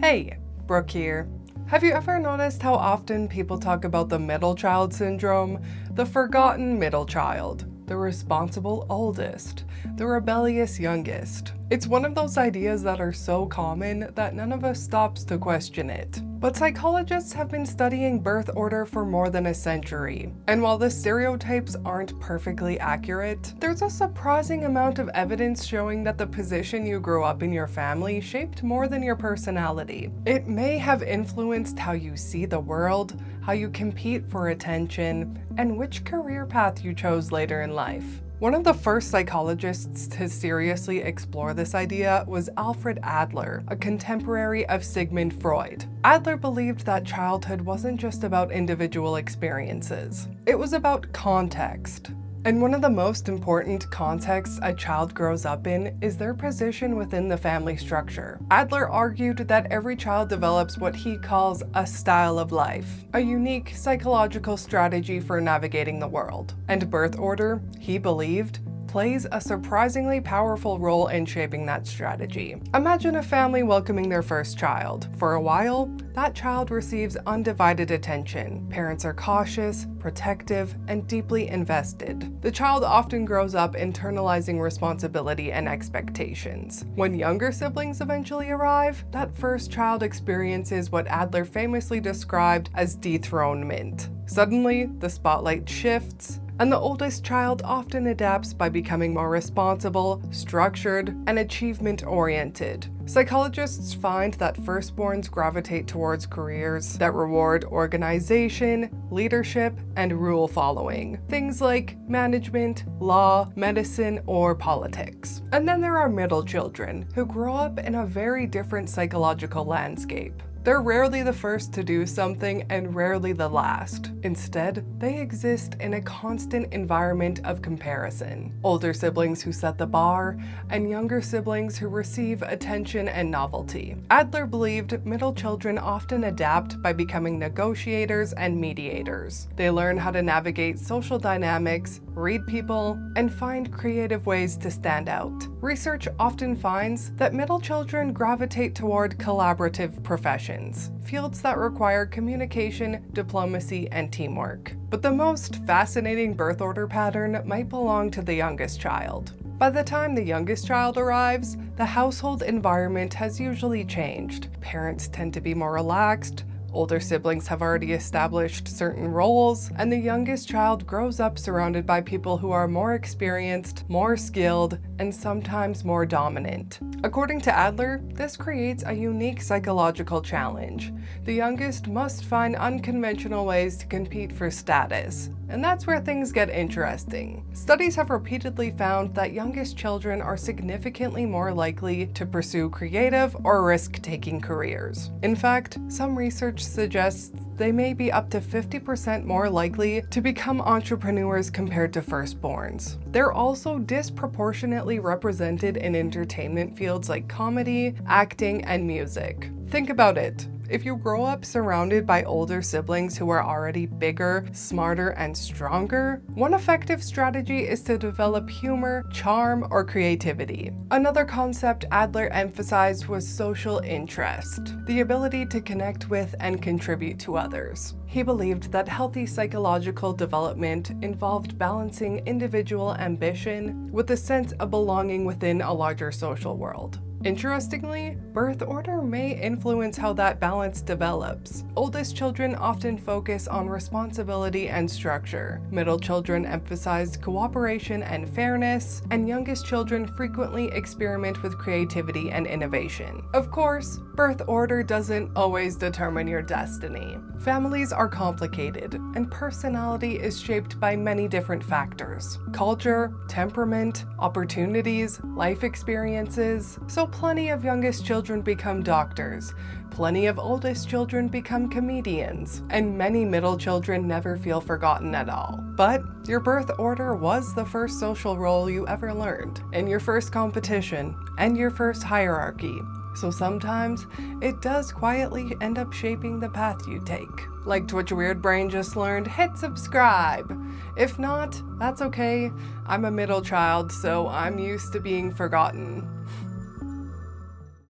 Hey, Brooke here. Have you ever noticed how often people talk about the middle child syndrome? The forgotten middle child, the responsible oldest, the rebellious youngest. It's one of those ideas that are so common that none of us stops to question it. But psychologists have been studying birth order for more than a century, and while the stereotypes aren't perfectly accurate, there's a surprising amount of evidence showing that the position you grew up in your family shaped more than your personality. It may have influenced how you see the world, how you compete for attention, and which career path you chose later in life. One of the first psychologists to seriously explore this idea was Alfred Adler, a contemporary of Sigmund Freud. Adler believed that childhood wasn't just about individual experiences. It was about context. And one of the most important contexts a child grows up in is their position within the family structure. Adler argued that every child develops what he calls a style of life, a unique psychological strategy for navigating the world. And birth order, he believed, plays a surprisingly powerful role in shaping that strategy. Imagine a family welcoming their first child. For a while, that child receives undivided attention. Parents are cautious, protective, and deeply invested. The child often grows up internalizing responsibility and expectations. When younger siblings eventually arrive, that first child experiences what Adler famously described as dethronement. Suddenly, the spotlight shifts, and the oldest child often adapts by becoming more responsible, structured, and achievement-oriented. Psychologists find that firstborns gravitate towards careers that reward organization, leadership, and rule following. Things like management, law, medicine, or politics. And then there are middle children, who grow up in a very different psychological landscape. They're rarely the first to do something and rarely the last. Instead, they exist in a constant environment of comparison. Older siblings who set the bar, and younger siblings who receive attention and novelty. Adler believed middle children often adapt by becoming negotiators and mediators. They learn how to navigate social dynamics, read people, and find creative ways to stand out. Research often finds that middle children gravitate toward collaborative professions, fields that require communication, diplomacy, and teamwork. But the most fascinating birth order pattern might belong to the youngest child. By the time the youngest child arrives, the household environment has usually changed. Parents tend to be more relaxed, older siblings have already established certain roles, and the youngest child grows up surrounded by people who are more experienced, more skilled, and sometimes more dominant. According to Adler, this creates a unique psychological challenge. The youngest must find unconventional ways to compete for status. And that's where things get interesting. Studies have repeatedly found that youngest children are significantly more likely to pursue creative or risk-taking careers. In fact, some research suggests they may be up to 50% more likely to become entrepreneurs compared to firstborns. They're also disproportionately represented in entertainment fields like comedy, acting, and music. Think about it. If you grow up surrounded by older siblings who are already bigger, smarter, and stronger, one effective strategy is to develop humor, charm, or creativity. Another concept Adler emphasized was social interest, the ability to connect with and contribute to others. He believed that healthy psychological development involved balancing individual ambition with a sense of belonging within a larger social world. Interestingly, birth order may influence how that balance develops. Oldest children often focus on responsibility and structure. Middle children emphasize cooperation and fairness, and youngest children frequently experiment with creativity and innovation. Of course, birth order doesn't always determine your destiny. Families are complicated, and personality is shaped by many different factors: culture, temperament, opportunities, life experiences. So plenty of youngest children become doctors, plenty of oldest children become comedians, and many middle children never feel forgotten at all. But your birth order was the first social role you ever learned, and your first competition, and your first hierarchy. So sometimes it does quietly end up shaping the path you take. Liked what your weird brain just learned? Hit subscribe! If not, that's okay. I'm a middle child, so I'm used to being forgotten.